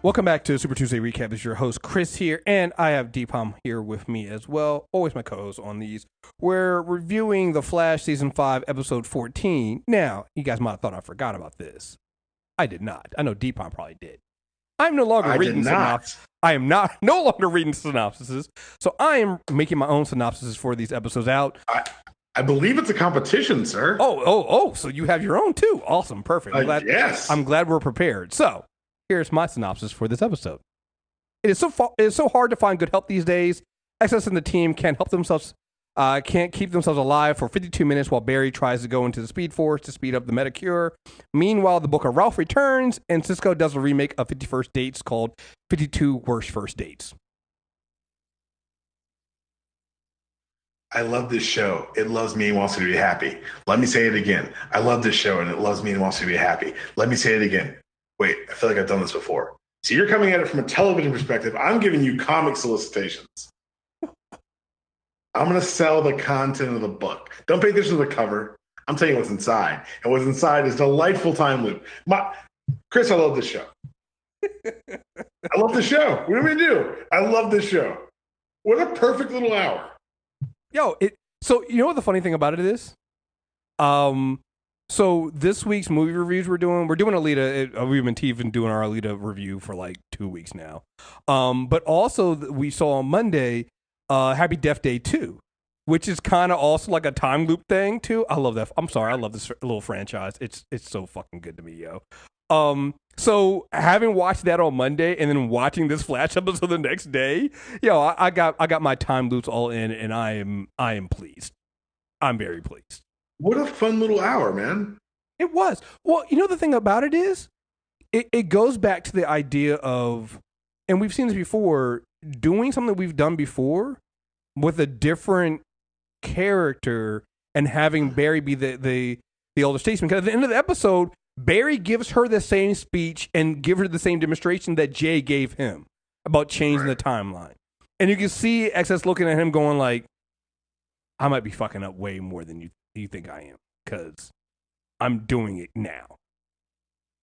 Welcome back to Super Tuesday Recap. This is your host, Chris, here, and I have Deepam here with me as well. Always my co-host on these. We're reviewing The Flash Season 5, Episode 14. Now, you guys might have thought I forgot about this. I did not. I know Deepam probably did. I'm no longer reading synopsis. I am no longer reading synopsises, so I am making my own synopsises for these episodes out. I believe it's a competition, sir. Oh, so you have your own too. Awesome, perfect. Yes. I'm glad we're prepared. So, here's my synopsis for this episode. It is so hard to find good help these days. Excess and the team can't keep themselves alive for 52 minutes while Barry tries to go into the Speed Force to speed up the Metacure. Meanwhile, the book of Ralph returns, and Cisco does a remake of 50 First Dates called 52 Worst First Dates. I love this show. It loves me and wants me to be happy. Let me say it again. I love this show, and it loves me and wants me to be happy. Let me say it again. Wait, I feel like I've done this before. So you're coming at it from a television perspective. I'm giving you comic solicitations. I'm going to sell the content of the book. Don't pay attention to the cover. I'm telling you what's inside. And what's inside is delightful time loop. Chris, I love this show. I love this show. What do you want me to do? I love this show. What a perfect little hour. So you know what the funny thing about it is? So this week's movie reviews we're doing Alita. We've been doing our Alita review for like 2 weeks now. But also we saw on Monday Happy Death Day 2, which is kind of also like a time loop thing too. I love that. I'm sorry, I love this little franchise. It's so fucking good to me, yo. So having watched that on Monday and then watching this Flash episode the next day, I got my time loops all in, and I am pleased. I'm very pleased. What a fun little hour, man. It was. Well, you know, the thing about it is, it goes back to the idea of, and we've seen this before, doing something we've done before with a different character and having Barry be the older statesman. Because at the end of the episode, Barry gives her the same speech and gives her the same demonstration that Jay gave him about changing the timeline. And you can see XS looking at him going like, I might be fucking up way more than you think I am, because I'm doing it now.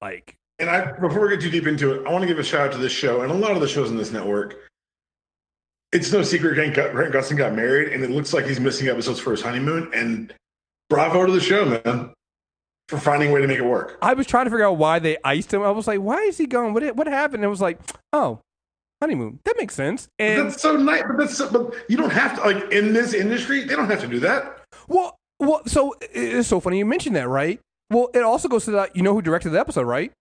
Like, and before we get too deep into it, I want to give a shout out to this show and a lot of the shows on this network. It's no secret Grant Gustin got married, and it looks like he's missing episodes for his honeymoon. And bravo to the show, man, for finding a way to make it work. I was trying to figure out why they iced him. I was like, why is he gone? What happened? And it was like, oh, honeymoon. That makes sense. And that's so nice. But you don't have to, like, in this industry, they don't have to do that. Well, so it's so funny you mentioned that, right? Well, it also goes to that. You know who directed the episode, right?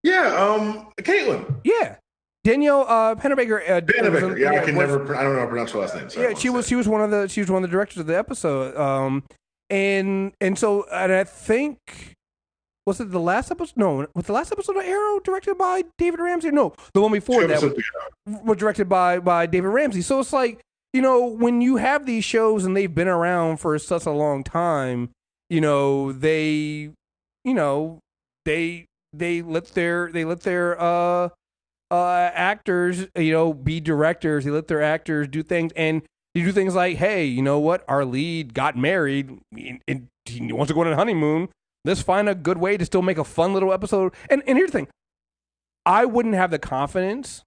Yeah, Caitlin. Yeah, Danielle Pennebaker. Pennebaker. Yeah, I don't know how to pronounce her last name. Yeah, she was one of the directors of the episode. And I think, was it the last episode? No, was the last episode of Arrow directed by David Ramsey? No, the one before that was directed by David Ramsey. So it's like, you know, when you have these shows and they've been around for such a long time, you know, they let their actors, you know, be directors. They let their actors do things, and you do things like, hey, you know what? Our lead got married and he wants to go on a honeymoon. Let's find a good way to still make a fun little episode. And here's the thing. I wouldn't have the confidence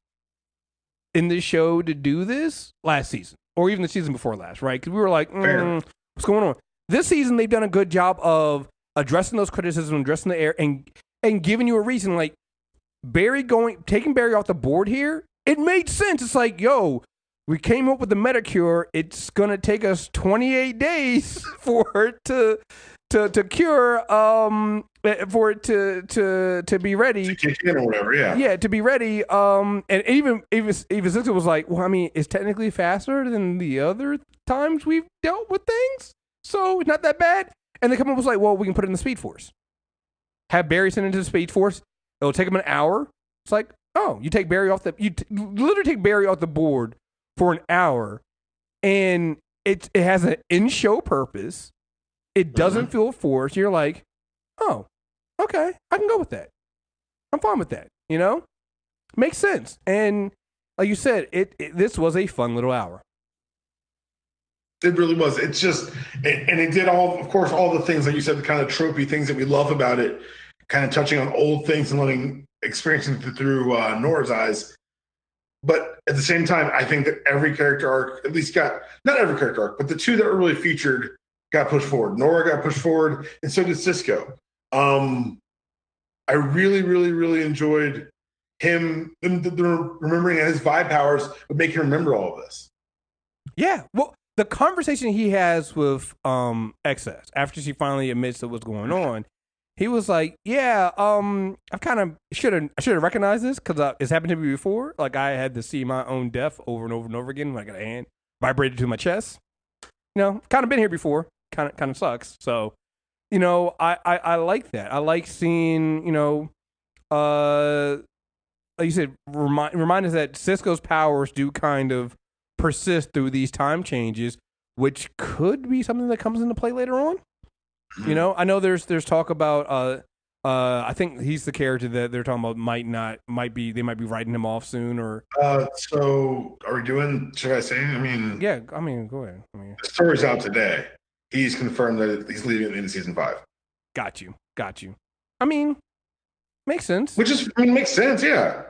in this show to do this last season or even the season before last, right? Because we were like, what's going on? This season, they've done a good job of addressing those criticisms, addressing the air, and giving you a reason. Like, taking Barry off the board here, it made sense. It's like, yo, we came up with the Metacure. It's going to take us 28 days for it to cure, for it to be ready. To kick in or whatever, yeah. Yeah, to be ready. And even Cisco was like, well, I mean, it's technically faster than the other times we've dealt with things, so it's not that bad. And they come up with like, well, we can put it in the Speed Force. Have Barry sent into the Speed Force. It'll take him an hour. It's like, oh, you literally take Barry off the board for an hour, and it has an in-show purpose. It doesn't feel forced. You're like, oh, okay, I can go with that. I'm fine with that. You know, makes sense. And like you said, this was a fun little hour. It really was. It's just, and it did all the things, like you said, the kind of tropey things that we love about it, kind of touching on old things and letting experiencing through Nora's eyes. But at the same time, I think that every character arc, at least not every character arc, but the two that were really featured got pushed forward. Nora got pushed forward, and so did Cisco. I really, really, really enjoyed him remembering his vibe powers would make him remember all of this. Yeah, well, the conversation he has with XS after she finally admits to what's going on, he was like, "Yeah, I kind of should have recognized this because it's happened to me before. Like I had to see my own death over and over and over again when I got a hand vibrated to my chest. Kind of been here before. Kind of sucks. So, I like that. I like seeing, like you said, remind us that Cisco's powers do kind of persist through these time changes, which could be something that comes into play later on. I know there's talk about I think he's the character that they're talking about they might be writing him off soon or so are we doing, should I say? Go ahead. The story's out today. He's confirmed that he's leaving at the end of season 5. Got you. Makes sense. Makes sense, yeah.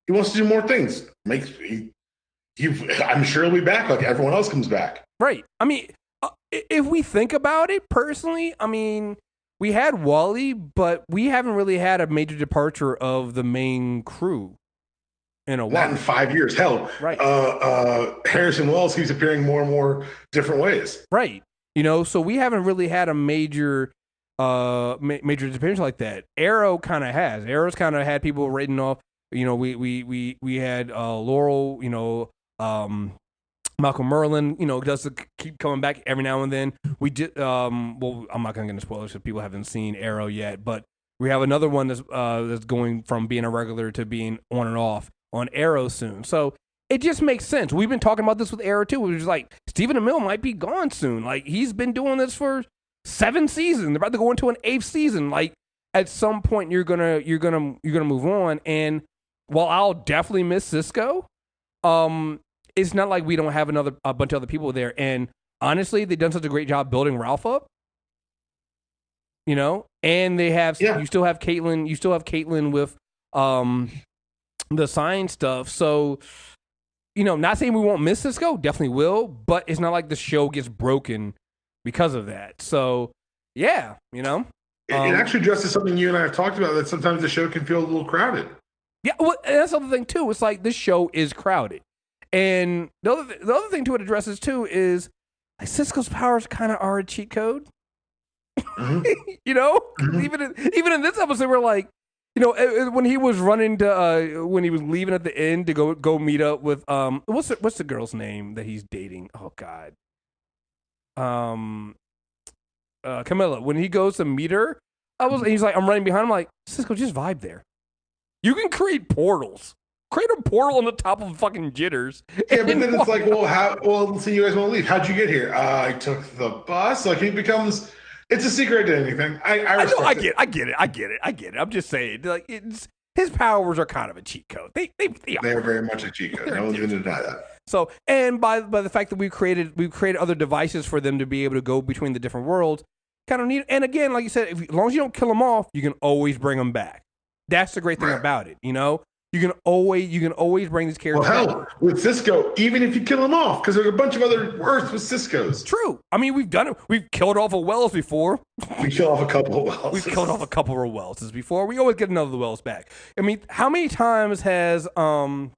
He wants to do more things. I'm sure he'll be back like everyone else comes back. Right. If we think about it personally, we had Wally, but we haven't really had a major departure of the main crew in a while. Not in 5 years. Hell, right. Harrison Wells keeps appearing more and more different ways. Right. So we haven't really had a major disappearance like that. Arrow kind of has. Arrow's kind of had people written off. We had Laurel. Malcolm Merlin, does keep coming back every now and then. We did. I'm not going to get into spoilers if people haven't seen Arrow yet, but we have another one that's going from being a regular to being on and off on Arrow soon. So it just makes sense. We've been talking about this with Arrow too. Which is like Stephen Amell might be gone soon. Like he's been doing this for 7 seasons. They're about to go into an 8th season. Like at some point you're gonna move on. And while I'll definitely miss Cisco, it's not like we don't have a bunch of other people there. And honestly, they've done such a great job building Ralph up. And they have you still have Caitlin with the science stuff. So, not saying we won't miss Cisco, definitely will, but it's not like the show gets broken because of that. So, yeah, it actually addresses something you and I have talked about, that sometimes the show can feel a little crowded. Yeah, well, that's the other thing too. It's like this show is crowded. And the other thing to it addresses too is like Cisco's powers kind of are a cheat code. Mm-hmm. Mm-hmm. Even in this episode, we're like, when he was running to when he was leaving at the end to go meet up with what's the girl's name that he's dating? Oh God, Camilla. When he goes to meet her, he's like, I'm running behind him. Like Cisco, just vibe there. You can create portals. Create a portal on the top of fucking jitters. Yeah, but then it's like, let's see, you guys want to leave. How'd you get here? I took the bus. Like he becomes, it's a secret identity thing. I get it. I'm just saying, like his powers are kind of a cheat code. They are very much a cheat code. No one's going to deny that. So, and by the fact that we've created other devices for them to be able to go between the different worlds, kind of neat. And again, like you said, as long as you don't kill them off, you can always bring them back. That's the great thing about it, You can always bring these characters. Well, hell, with Cisco, even if you kill him off, because there's a bunch of other Earths with Ciscos. True. We've done it. We've killed off a Wells before. We killed off a couple of Wells. We've killed off a couple of Wells before. We always get another of the Wells back. How many times has Malcolm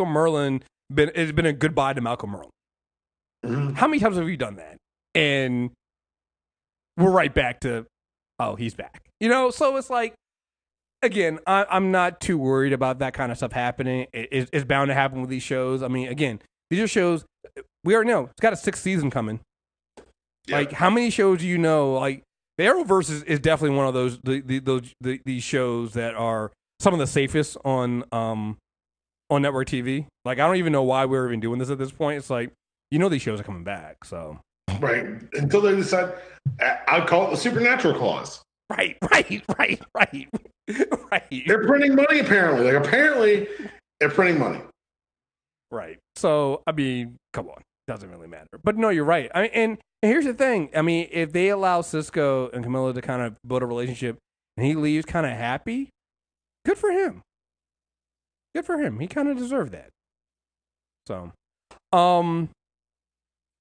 Merlin been a goodbye to Malcolm Merlin? Mm-hmm. How many times have we done that? And we're right back to, he's back. So it's like, again, I'm not too worried about that kind of stuff happening. It's bound to happen with these shows. Again, these are shows we already know. It's got a 6th season coming. Yeah. Like, how many shows do you know? Like, the Arrowverse is definitely one of those these shows that are some of the safest on network TV. Like, I don't even know why we're even doing this at this point. It's like, these shows are coming back. So right until they decide, I'll call it the supernatural clause. Right. They're printing money, apparently. Apparently, they're printing money. Right. So, come on. Doesn't really matter. But no, you're right. And here's the thing. If they allow Cisco and Camilla to kind of build a relationship and he leaves kind of happy, Good for him. Good for him. He kind of deserved that. So, I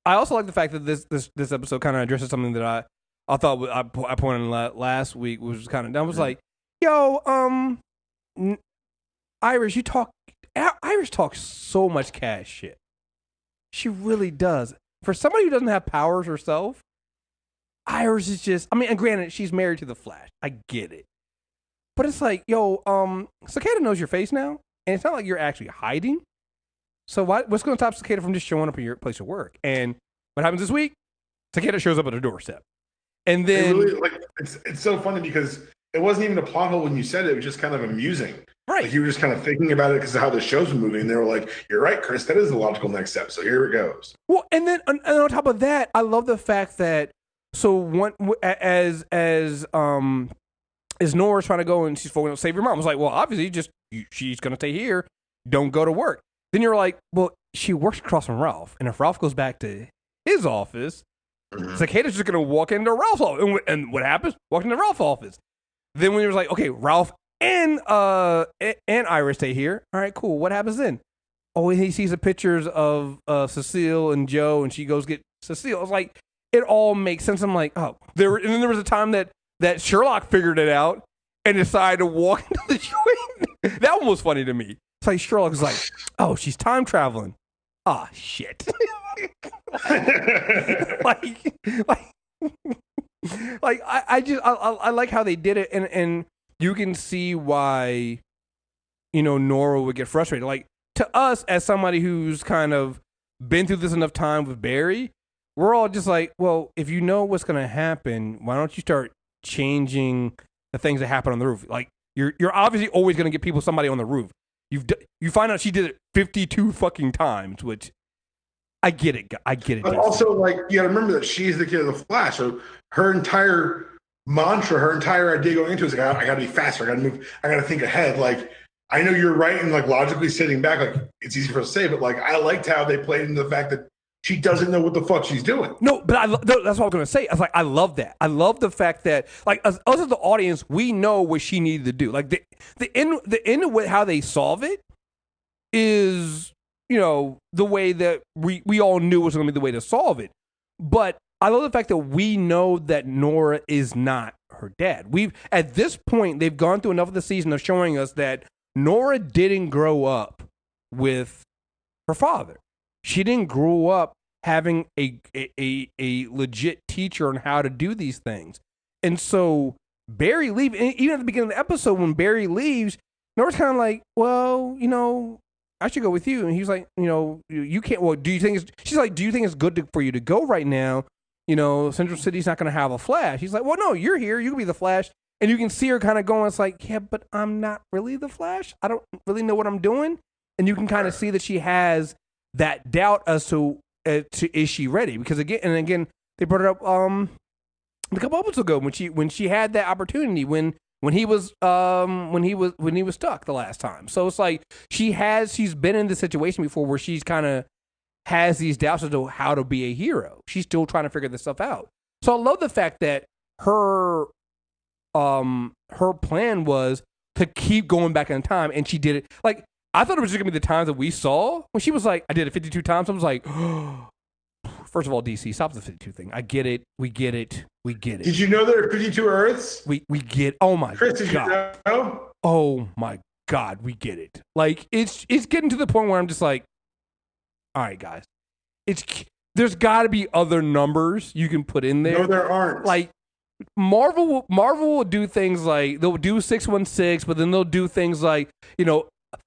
also like the fact that this episode kind of addresses something that I thought I pointed out last week, which was kind of, I was like, yo, Iris talks so much cash shit. She really does. For somebody who doesn't have powers herself, Iris is just, I mean, and granted, she's married to the Flash. I get it. But it's like, yo, Cicada knows your face now, and it's not like you're actually hiding. So what's going to stop Cicada from just showing up at your place of work? And what happens this week? Cicada shows up at her doorstep. And then... It's so funny because it wasn't even a plot hole when you said it. It was just kind of amusing. Right. Like you were just kind of thinking about it because of how the show's moving. And they were like, you're right, Chris, that is the logical next step. So here it goes. Well, and then and on top of that, I love the fact that, so as Nora's trying to go and she's focusing on save your mom, I was like, well, obviously she's going to stay here. Don't go to work. Then you're like, well, she works across from Ralph. And if Ralph goes back to his office, Cicada's just going to walk into Ralph's office. And what happens? Walk into Ralph's office. Then when you're like, okay, Ralph and Iris stay here. All right, cool. What happens then? Oh, he sees the pictures of Cecile and Joe, and she goes get Cecile. I was like, it all makes sense. I'm like, oh, and then there was a time that Sherlock figured it out and decided to walk into the joint. That one was funny to me. It's like Sherlock was like, oh, she's time traveling. Ah, shit. I like how they did it, and you can see why, Nora would get frustrated. Like, to us, as somebody who's kind of been through this enough time with Barry, we're all just like, well, if you know what's going to happen, why don't you start changing the things that happen on the roof? Like, you're obviously always going to get somebody on the roof. You find out she did it 52 fucking times, which I get it. But also, like, you got to remember that she's the kid of the Flash. So her entire mantra, her entire idea going into it is like, I got to be faster. I got to move. I got to think ahead. Like, I know you're right and like logically sitting back, like it's easy for us to say, but like I liked how they played into the fact that she doesn't know what the fuck she's doing. No, but that's what I was going to say. I was like, I love that. I love the fact that, like, us as the audience, we know what she needed to do. Like the end of how they solve it is, the way that we all knew was going to be the way to solve it. But I love the fact that we know that Nora is not her dad. At this point, they've gone through enough of the season of showing us that Nora didn't grow up with her father. She didn't grow up having a legit teacher on how to do these things. And so Barry leaves, even at the beginning of the episode, when Barry leaves, Nora's kind of like, well, I should go with you. And he's like, you can't, well, she's like, do you think it's good for you to go right now? Central City's not going to have a Flash. He's like, well, no, you're here. You can be the Flash. And you can see her kind of going, it's like, yeah, but I'm not really the Flash. I don't really know what I'm doing. And you can kind of see that she has that doubt as to is she ready? Because again, they brought it up a couple episodes ago when she had that opportunity when he was stuck the last time. So it's like she's been in this situation before where she's kind of has these doubts as to how to be a hero. She's still trying to figure this stuff out. So I love the fact that her plan was to keep going back in time, and she did it. Like, I thought it was just gonna be the times that we saw when she was like, I did it 52 times. I was like, first of all, DC, stop the 52 thing. I get it. We get it. Did you know there are 52 Earths? We get. Oh my Chris, did God. you know? Oh my God, we get it. Like it's getting to the point where I'm just like, all right, guys, there's got to be other numbers you can put in there. No, there aren't. Like Marvel will do things like they'll do 616, but then they'll do things like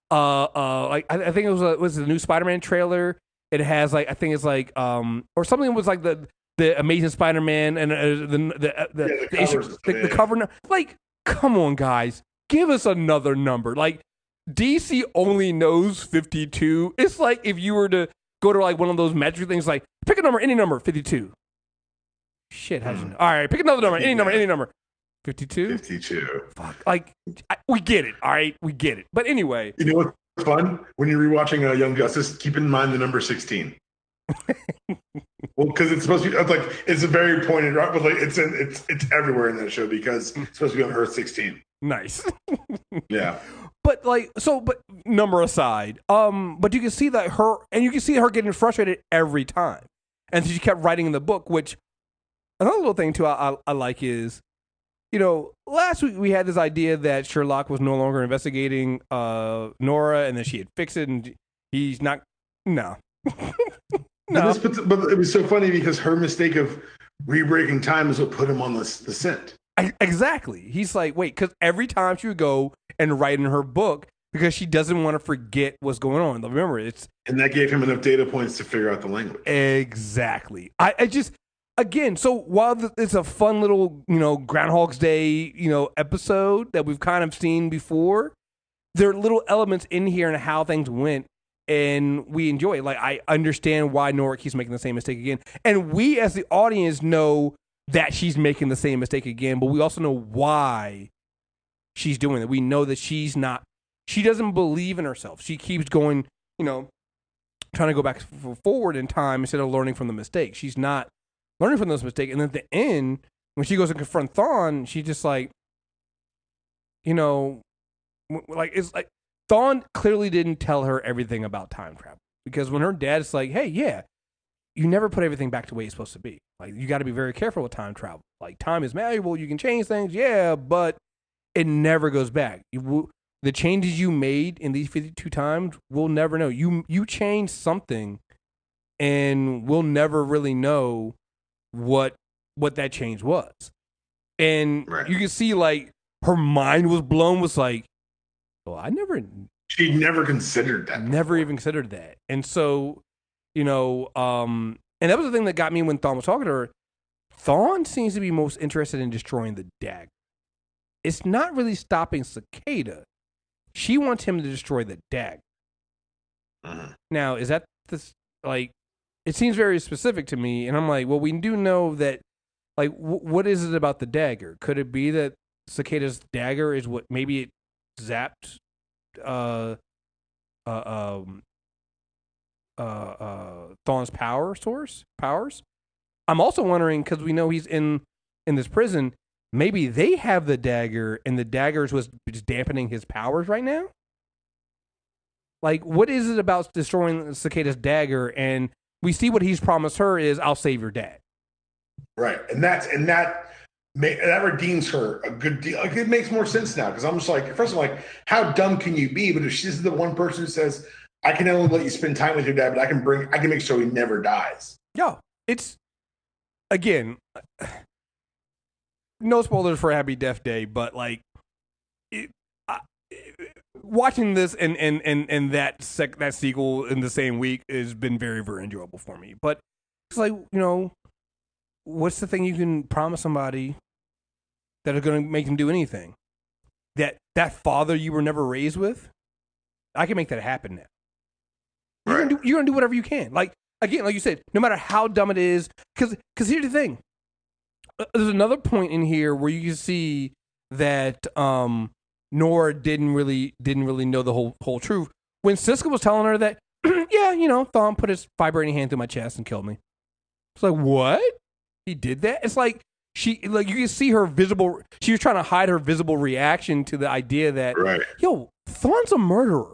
like I think it was the new Spider-Man trailer. It has like I think it's like or something was like the Amazing Spider-Man and the cover. Like, come on, guys, give us another number. Like DC only knows 52. It's like if you were to go to like one of those metric things, like pick a number, any number, 52. Shit, how'd you know? All right, pick another number, any number. 52? 52. Fuck. Like, we get it, all right? We get it. But anyway. You know what's fun? When you're rewatching Young Justice, keep in mind the number 16. Well, because it's supposed to be, it's a very pointed, right? But like, it's everywhere in that show because it's supposed to be on Earth 16. Nice. Yeah. But but number aside, but you can see that you can see her getting frustrated every time, and she kept writing in the book. Which another little thing too I like is, last week we had this idea that Sherlock was no longer investigating Nora, and that she had fixed it, and he's not. No, no. But it was so funny because her mistake of re-breaking time is what put him on the scent. Exactly. He's like, wait, because every time she would go and write in her book, because she doesn't want to forget what's going on. Remember, and that gave him enough data points to figure out the language. Exactly. I just, again, so while it's a fun little, Groundhog's Day, episode that we've kind of seen before, there are little elements in here and how things went, and we enjoy it. Like, I understand why Nora keeps making the same mistake again, and we as the audience know that she's making the same mistake again, but we also know why she's doing it. We know that she doesn't believe in herself. She keeps going, trying to go back forward in time instead of learning from the mistake. She's not learning from those mistakes. And then at the end, when she goes to confront Thawne, she's just like, it's like Thawne clearly didn't tell her everything about time travel. Because when her dad's like, hey, yeah, you never put everything back the way it's supposed to be. Like, you got to be very careful with time travel. Like, time is malleable. You can change things, yeah, but it never goes back. The changes you made in these 52 times, we'll never know. You changed something, and we'll never really know what that change was. And you can see, like, her mind was blown. Was like, well, she never considered that. Never even considered that. And so, and that was the thing that got me when Thawne was talking to her. Thawne seems to be most interested in destroying the dagger. It's not really stopping Cicada. She wants him to destroy the dagger. Now, is that this, like, it seems very specific to me, and I'm like, well, we do know that, like, what is it about the dagger? Could it be that Cicada's dagger is what maybe it zapped Thawne's powers? I'm also wondering, because we know he's in this prison, maybe they have the dagger, and the dagger is what's just dampening his powers right now? Like, what is it about destroying Cicada's dagger? And we see what he's promised her is, I'll save your dad. Right. And that redeems her a good deal. Like, it makes more sense now, because I'm just like, first of all, like, how dumb can you be? But if she's the one person who says, I can only let you spend time with your dad, but I can make sure he never dies. Yo, it's, again, no spoilers for Happy Death Day, but, like, watching this and that sequel in the same week has been very, very enjoyable for me. But it's like, what's the thing you can promise somebody that are going to make them do anything? That father you were never raised with? I can make that happen now. You're going to do whatever you can. Like, again, like you said, no matter how dumb it is, because here's the thing. There's another point in here where you can see that Nora didn't really know the whole truth. When Cisco was telling her that, yeah, Thawne put his vibrating hand through my chest and killed me. It's like, what? He did that? It's like you can see her visible. She was trying to hide her visible reaction to the idea that, yo, Thawne's a murderer.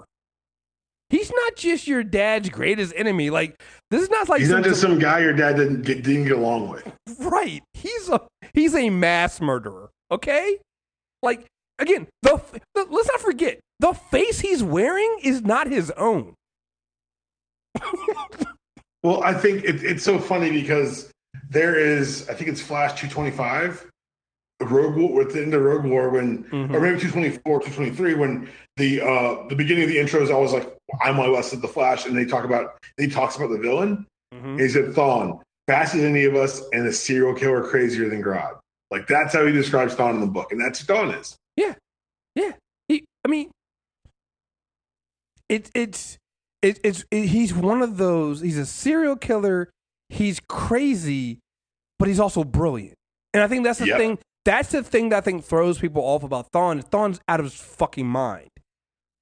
He's not just your dad's greatest enemy. Like, this is not like he's not just some guy your dad didn't get along with. Right. He's a mass murderer. Okay. Like, again, let's not forget, the face he's wearing is not his own. Well, I think it's so funny because there is, I think it's Flash 225, Rogue War, within the Rogue War, when, or maybe 224, 223, when the beginning of the intro is always like, I'm West of the Flash, and he talks about the villain. He said, Thawne, faster than any of us, and a serial killer crazier than God. Like, that's how he describes Thawne in the book, and that's who Thawne is. Yeah. He's one of those. He's a serial killer. He's crazy, but he's also brilliant. And I think that's the thing. That's the thing that I think throws people off about Thawne. Thawne's out of his fucking mind,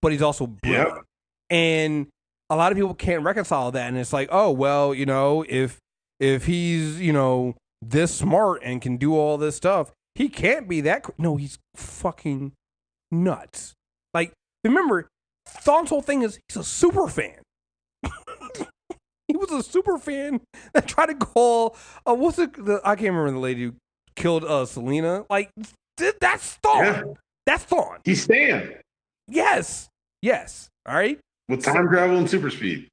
but he's also brilliant. And a lot of people can't reconcile that. And it's like, oh, well, if he's, this smart and can do all this stuff, he can't be that. No, he's fucking nuts. Like, remember, Thawne's whole thing is he's a super fan. He was a super fan that tried to call, I can't remember the lady who killed Selena. Like, that's Thawne. Yeah. That's Thawne. He's Stan. Yes. All right. With time travel and super speed.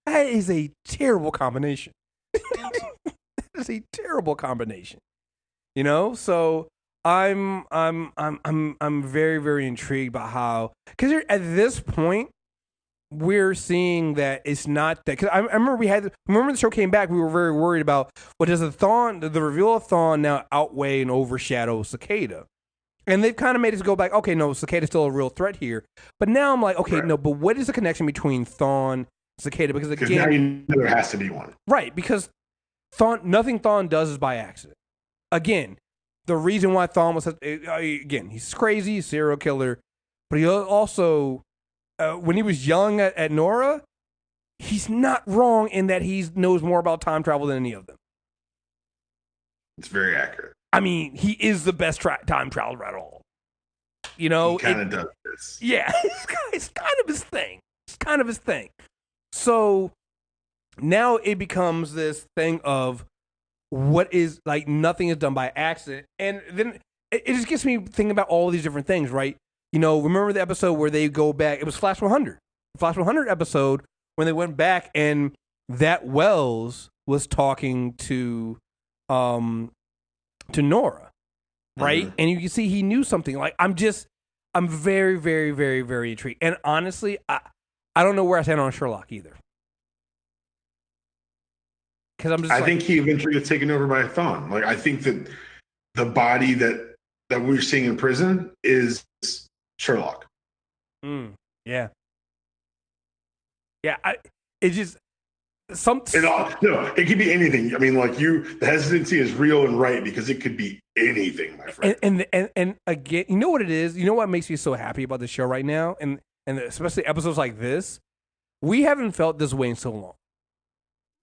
That is a terrible combination. That is a terrible combination. You know, so I'm very, very intrigued by how, because at this point we're seeing that it's not that, because I remember the show came back, we were very worried about, well, does the reveal of Thawne now outweigh and overshadow Cicada? And they've kind of made us go back, okay, no, Cicada's still a real threat here. But now I'm like, okay, no, but what is the connection between Thawne and Cicada? Because again, now you know there has to be one. Right, because nothing Thawne does is by accident. Again, the reason why Thawne was, again, he's crazy, serial killer, but he also, when he was young at Nora, he's not wrong in that he knows more about time travel than any of them. It's very accurate. I mean, he is the best time traveler at all. You know, he kind of does this. Yeah, it's kind of his thing. It's kind of his thing. So now it becomes this thing of what is, like, nothing is done by accident. And then it just gets me thinking about all these different things, right? You know, remember the episode where they go back? It was Flash 100. Flash 100 episode when they went back and that Wells was talking to Nora, right? And you can see he knew something. Like, I'm very, very, very, very intrigued. And honestly, I don't know where I stand on Sherlock either. Because I think he eventually gets taken over by Thawne. Like, I think that the body that we're seeing in prison is Sherlock. Yeah. It just it could be anything. I mean, like, the hesitancy is real and right because it could be anything, my friend. And again, you know what it is? You know what makes me so happy about the show right now, and especially episodes like this? We haven't felt this way in so long,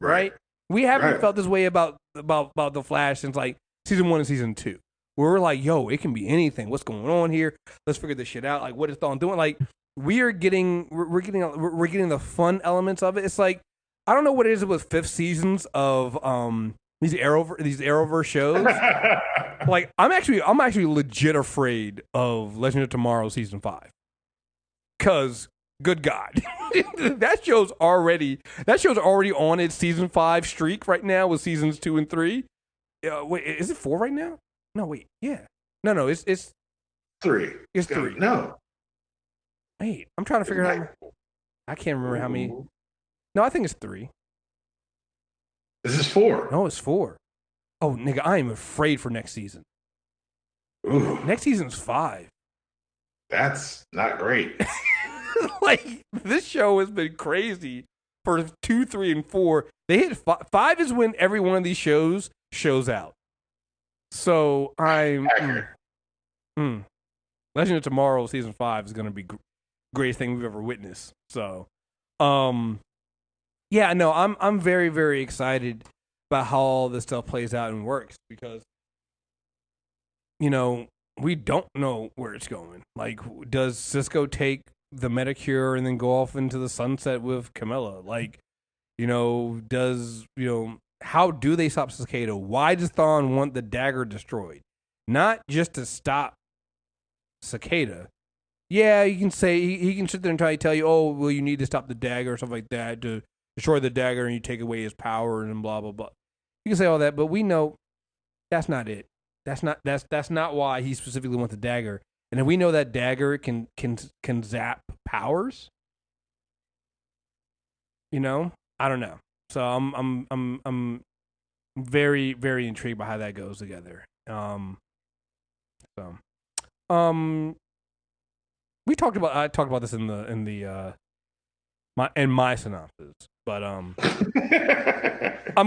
right? We haven't felt this way about the Flash since like season 1 and season 2, where we're like, yo, it can be anything. What's going on here? Let's figure this shit out. Like, what is Thawne doing? Like, we're getting the fun elements of it. It's like, I don't know what it is with 5th seasons of these Arrowverse shows. Like, I'm actually legit afraid of Legend of Tomorrow season 5. Cause good God, that show's already on its season 5 streak right now with seasons 2 and 3. Wait, is it 4 right now? No, wait, yeah, no, it's 3. It's 3. No, wait, I'm trying to figure out. I can't remember how many. No, I think it's 3. This is 4. No, it's 4. Oh, nigga, I am afraid for next season. Ooh. Next season's 5. That's not great. Like, this show has been crazy for 2, 3, and 4. They hit 5 is when every one of these shows out. So I'm Legend of Tomorrow season 5 is going to be greatest thing we've ever witnessed. So, yeah, no, I'm very, very excited about how all this stuff plays out and works because, you know, we don't know where it's going. Like, does Cisco take the Metacure and then go off into the sunset with Camilla? Like, you know, how do they stop Cicada? Why does Thawne want the dagger destroyed? Not just to stop Cicada. Yeah, you can say, he can sit there and try to tell you, oh, well, you need to stop the dagger or something like that to destroy the dagger and you take away his power and blah, blah, blah. You can say all that, but we know that's not it. That's not why he specifically wants the dagger. And if we know that dagger can zap powers, you know, I don't know. So I'm very, very intrigued by how that goes together. I talked about this in my synopsis, but I'm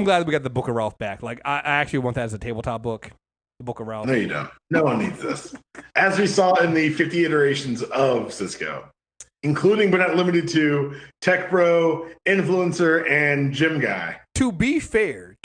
glad we got the Book of Ralph back. Like, I actually want that as a tabletop book. The Book of Ralph. No, you don't. No one needs this. As we saw in the 50 iterations of Cisco, including but not limited to Tech Bro, Influencer, and Gym Guy. To be fair,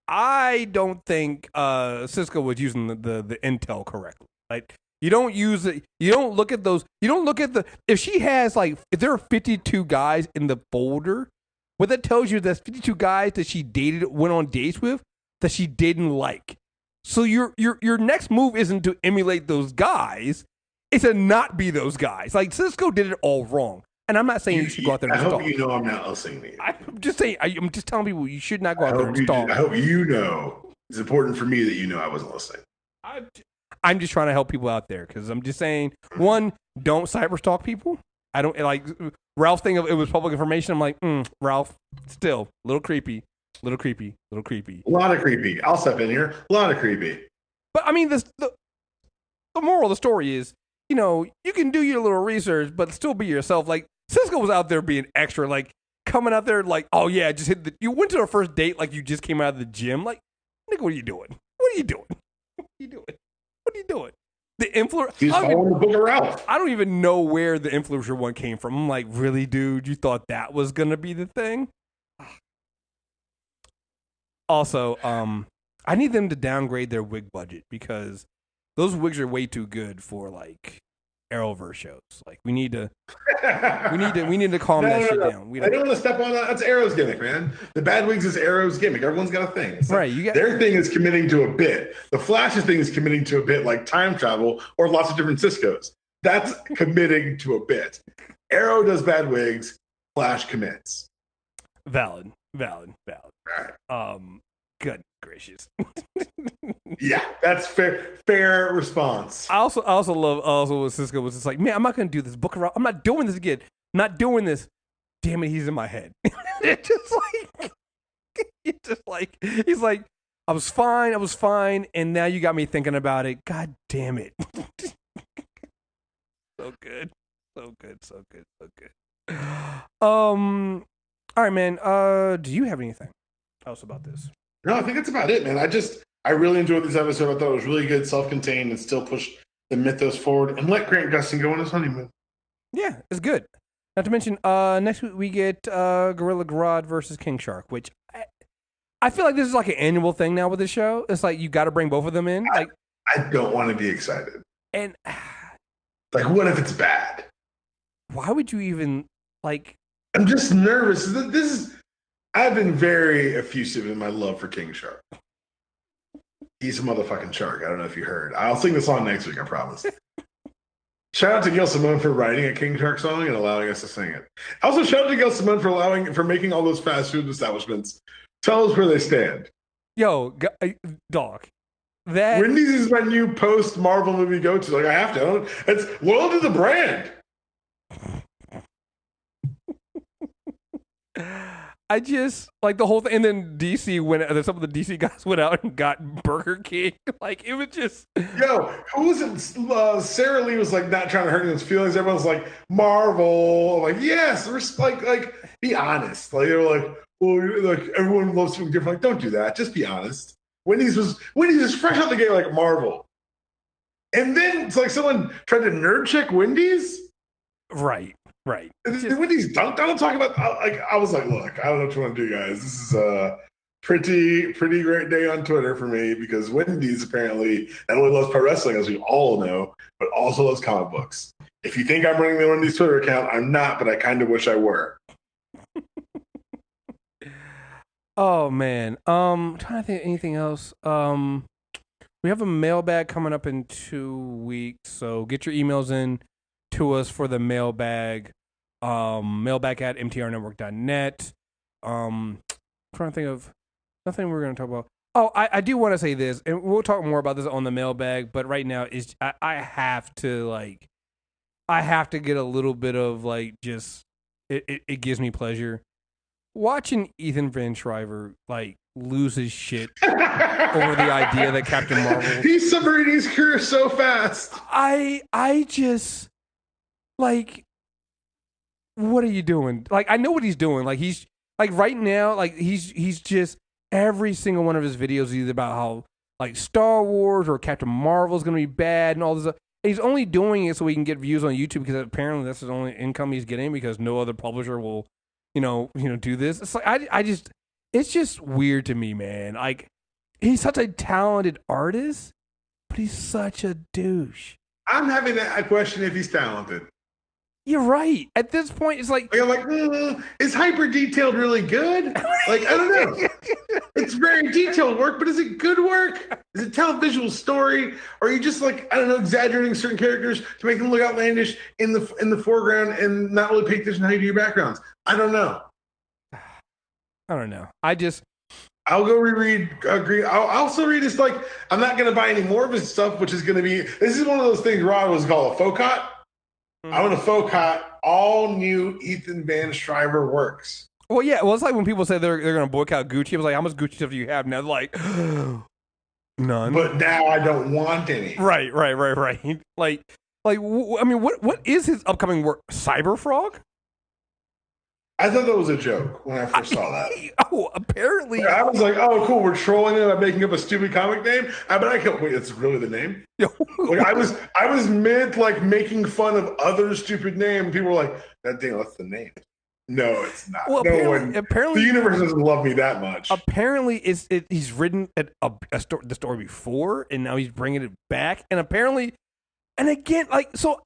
I don't think Cisco was using the intel correctly. Like you don't use it. You don't look at those. You don't look at the. If she has like, if there are 52 guys in the folder, what that tells you is that's 52 guys that she dated, went on dates with, that she didn't like. So your next move isn't to emulate those guys. It's to not be those guys. Like Cisco did it all wrong. And I'm not saying you should go out there and stalk. I hope you know I'm not listening to you. I'm just saying. I'm just telling people you should not go out there and stalk. I hope you know. It's important for me that you know I wasn't listening. I'm just trying to help people out there because I'm just saying, one, don't cyber stalk people. I don't like Ralph's thing of it was public information. I'm like, Ralph, still a little creepy. A lot of creepy. I'll step in here. A lot of creepy. But I mean, the moral of the story is, you can do your little research, but still be yourself. Like Cisco was out there being extra, like coming out there like, oh yeah, just hit you went to a first date like you just came out of the gym. Like, nigga, what are you doing? The influencer. He's following the book of Ralph. I don't even know where the influencer one came from. I'm like, really, dude? You thought that was gonna be the thing? Also, I need them to downgrade their wig budget because those wigs are way too good for like Arrowverse shows. Like we need to calm that shit down. I don't want to step on that. That's Arrow's gimmick, man. The bad wigs is Arrow's gimmick. Everyone's got a thing. It's like, right. Their thing is committing to a bit. The Flash's thing is committing to a bit, like time travel or lots of different Ciscos. That's committing to a bit. Arrow does bad wigs. Flash commits. Valid. Right. Good gracious. Yeah, that's fair response. I also love what Cisco was just like, man, I'm not gonna do this book around. I'm not doing this again. I'm not doing this. Damn it, he's in my head. It's just like he's like, I was fine, and now you got me thinking about it. God damn it. So good. All right, man. Do you have anything else about this? No, I think that's about it, man. I really enjoyed this episode. I thought it was really good, self-contained, and still pushed the mythos forward and let Grant Gustin go on his honeymoon. Yeah, it's good. Not to mention, next week we get Gorilla Grodd versus King Shark, which I feel like this is like an annual thing now with the show. It's like you got to bring both of them in. Like I don't want to be excited. And like, what if it's bad? Why would you even like? I'm just nervous. I've been very effusive in my love for King Shark. He's a motherfucking shark. I don't know if you heard. I'll sing the song next week, I promise. Shout out to Gail Simone for writing a King Shark song and allowing us to sing it. Also, shout out to Gail Simone for making all those fast food establishments tell us where they stand. Yo, dog. That Wendy's is my new post Marvel movie go to. Like I have to. It's loyal to the brand. I just like the whole thing, and then DC some of the DC guys went out and got Burger King. Like it was just who was it? Sarah Lee was like not trying to hurt anyone's feelings. Everyone's like Marvel. I'm like yes, like be honest. Like they were like, well, like everyone loves something different. Like don't do that. Just be honest. Wendy's was fresh out the gate like Marvel, and then it's like someone tried to nerd check Wendy's. Right. Wendy's dunked on him talking about I was like, look, I don't know what you want to do, guys. This is a pretty great day on Twitter for me because Wendy's apparently not only loves pro wrestling, as we all know, but also loves comic books. If you think I'm running the Wendy's Twitter account, I'm not, but I kind of wish I were. Oh man, I'm trying to think of anything else. We have a mailbag coming up in 2 weeks, so get your emails in to us for the mailbag. Mailbag at mtrnetwork.net. Trying to think of nothing we're going to talk about. Oh, I do want to say this, and we'll talk more about this on the mailbag. But right now, I have to get a little bit of like just it gives me pleasure watching Ehtan Van Sciver like lose his shit over the idea that Captain Marvel. He's subverting his career so fast. I just like, what are you doing? Like, I know what he's doing. Like, he's like right now, like he's just every single one of his videos is either about how like Star Wars or Captain Marvel is going to be bad and all this stuff. And he's only doing it so he can get views on YouTube because apparently that's his only income he's getting because no other publisher will, do this. It's like it's just weird to me, man. Like, he's such a talented artist, but but he's such a douche. I'm having a question if he's talented. You're right. At this point, it's like I'm like, is hyper detailed really good? Like, I don't know. It's very detailed work, but is it good work? Is it tell a visual story? Or are you just like, I don't know, exaggerating certain characters to make them look outlandish in the foreground and not really pay attention to how you do your backgrounds? I don't know. I don't know. I'll go reread. Agree. I'll also read this. Like, I'm not going to buy any more of his stuff, which is going to be. This is one of those things Rod was called a faux cut. I want to faux cut all new Ehtan Van Sciver works. Well, yeah. Well, it's like when people say they're going to boycott Gucci. I was like, how much Gucci stuff do you have? Now they're like, none. But now I don't want any. Right. Like, I mean, what is his upcoming work? Cyberfrog? I thought that was a joke when I first saw that. Oh, apparently. I was like, oh, cool. We're trolling it by making up a stupid comic name. But I can't wait. That's really the name. Like, I was mid like making fun of other stupid name. People were like, that thing, that's the name. No, it's not. Well, apparently, the universe doesn't love me that much. Apparently, he's written the story before, and now he's bringing it back. And apparently, and again, like, so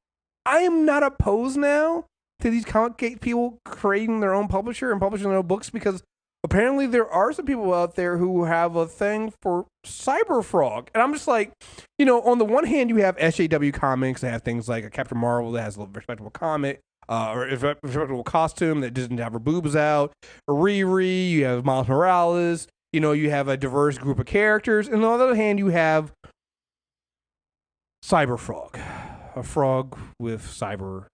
I am not opposed now to these comic gate people creating their own publisher and publishing their own books, because apparently there are some people out there who have a thing for Cyberfrog. And I'm just like, on the one hand, you have SJW Comics that have things like a Captain Marvel that has a respectable comic, or a respectable costume that doesn't have her boobs out. Riri, you have Miles Morales, you have a diverse group of characters. And on the other hand, you have Cyberfrog, a frog with cyber.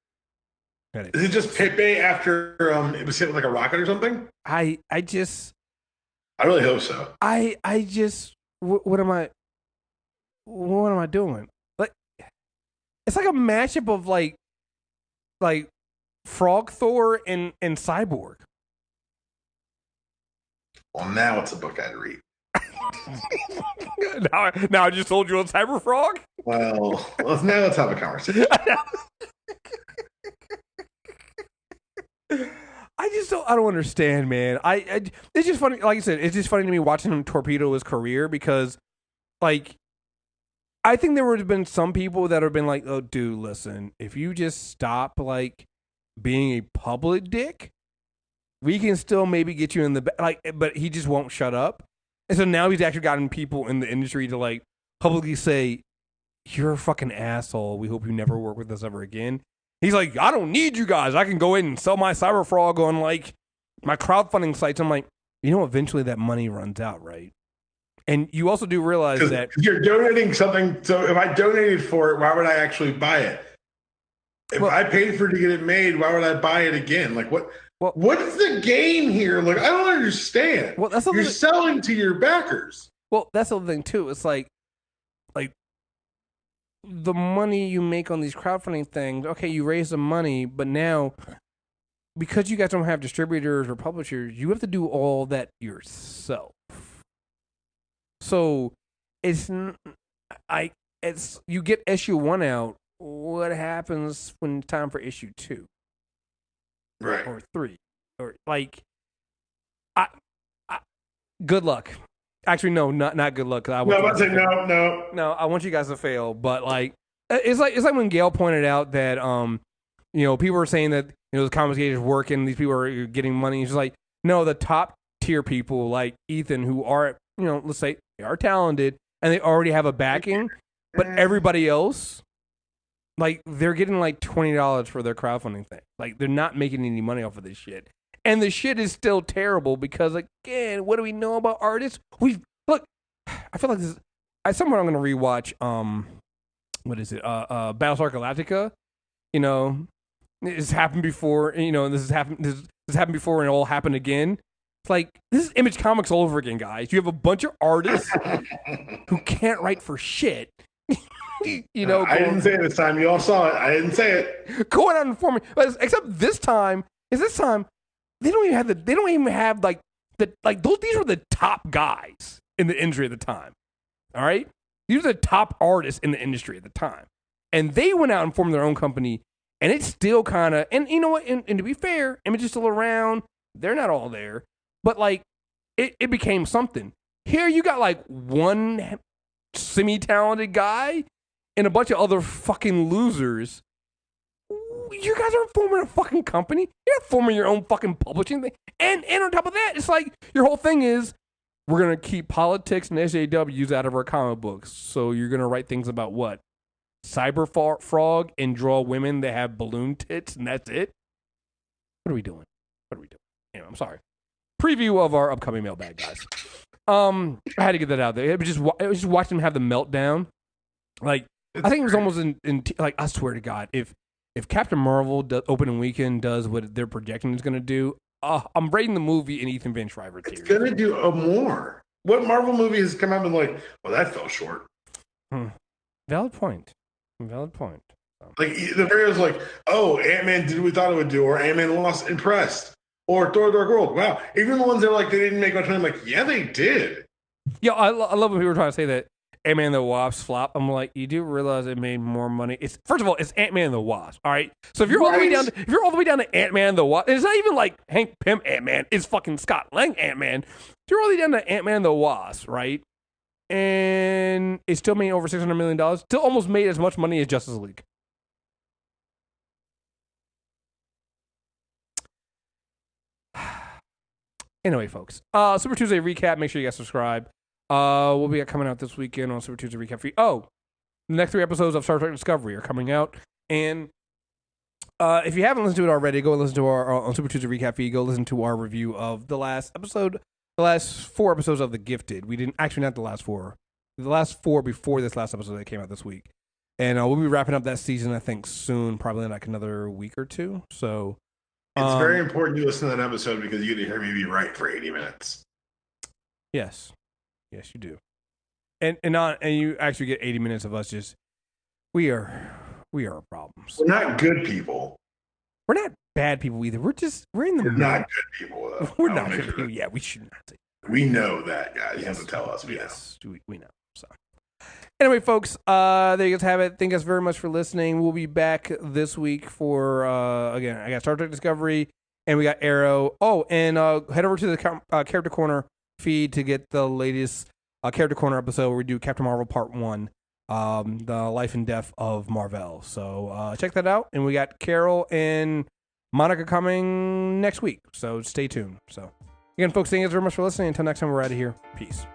Is it just Pepe after it was hit with like a rocket or something? I really hope so. What am I doing? Like, it's like a mashup of like Frog Thor and Cyborg. Well, now it's a book I'd read. now I just told you on Cyberfrog. Well, now let's have a conversation. I don't understand, man. It's just funny. Like I said, it's just funny to me watching him torpedo his career, because, like, I think there would have been some people that have been like, "Oh, dude, listen, if you just stop like being a public dick, we can still maybe get you in the like." But he just won't shut up, and so now he's actually gotten people in the industry to like publicly say, "You're a fucking asshole. We hope you never work with us ever again." He's like, I don't need you guys. I can go in and sell my Cyberfrog on like my crowdfunding sites. I'm like, eventually that money runs out, right? And you also do realize that you're donating something. So if I donated for it, why would I actually buy it? If I paid for it to get it made, why would I buy it again? Like what? Well, what's the gain here? Like, I don't understand. Well, you're selling to your backers. Well, that's the other thing too. It's like the money you make on these crowdfunding things, okay, you raise the money, but now because you guys don't have distributors or publishers, you have to do all that yourself. So you get issue 1 out. What happens when it's time for issue 2? Right. Or 3? Or like, good luck. Actually, no, not good luck. I'm about to say no. No, I want you guys to fail. But like, it's like when Gail pointed out that people were saying that the comics gate is working, these people are getting money. It's just like, no, the top tier people like Ehtan, who are let's say they are talented and they already have a backing, but everybody else, like, they're getting like $20 for their crowdfunding thing. Like, they're not making any money off of this shit. And the shit is still terrible because, again, what do we know about artists? I feel like this. Somewhere I'm going to rewatch. What is it? Battlestar Galactica. It's happened before. This has happened. This happened before, and it all happened again. It's like, this is Image Comics all over again, guys. You have a bunch of artists who can't write for shit. I didn't say it this time. You all saw it. I didn't say it. Going out and forming, except this time. They don't even have these were the top guys in the industry at the time. All right? These are the top artists in the industry at the time. And they went out and formed their own company, and it's still kind of, and you know what? And to be fair, Image is still around. They're not all there. But like, it became something. Here you got like one semi-talented guy and a bunch of other fucking losers. You guys aren't forming a fucking company. You're not forming your own fucking publishing thing. And on top of that, it's like your whole thing is we're going to keep politics and SJWs out of our comic books. So you're going to write things about what? Cyber frog and draw women that have balloon tits and that's it? What are we doing? Anyway, I'm sorry. Preview of our upcoming mailbag, guys. I had to get that out there. It was just watching them have the meltdown. Like, I think it was almost in like, I swear to God, if Captain Marvel opening weekend does what they're projecting is going to do, I'm rating the movie in Ethan Van Sciver tier. It's going to do more. What Marvel movie has come out and like, well, that fell short. Valid point. Like, the video was like, oh, Ant-Man did what we thought it would do, or Ant-Man lost impressed, or Thor Dark World. Wow. Even the ones that are like, they didn't make much money, I'm like, yeah, they did. Yeah, I love when people are trying to say that Ant-Man and the Wasp flop. I'm like, you do realize it made more money. It's first of all, it's Ant-Man and the Wasp. All right, so if you're all the way down, to Ant-Man and the Wasp, and it's not even like Hank Pym Ant-Man. It's fucking Scott Lang Ant-Man. If you're all the way down to Ant-Man and the Wasp, right? And it still made over $600 million. Still almost made as much money as Justice League. Anyway, folks, Super Tuesday recap. Make sure you guys subscribe. We'll be coming out this weekend on Super Tuesday recap for you. Oh, the next 3 episodes of Star Trek Discovery are coming out. And if you haven't listened to it already, go and listen to our on Super Tuesday recap feed. Go listen to our review of the last 4 episodes of The Gifted. We didn't actually, not the last 4. The last 4 before this last episode that came out this week. And we'll be wrapping up that season, I think, soon, probably in like another week or 2. So it's very important you listen to that episode because you get to hear me be right for 80 minutes. Yes, you do. And you actually get 80 minutes of us just we are problems. We're not good people. We're not bad people either. We're in the We're not good people though. We're not good people. Yeah, we should not say that. We know that, guys. You have to tell us. We know. So anyway, folks, there you guys have it. Thank you guys very much for listening. We'll be back this week for again, I got Star Trek Discovery and we got Arrow. Oh, and head over to the Character Corner feed to get the latest Character Corner episode where we do Captain Marvel Part 1, the life and death of Marvel. So check that out. And we got Carol and Monica coming next week. So stay tuned. So again, folks, thank you guys very much for listening. Until next time, we're out of here. Peace.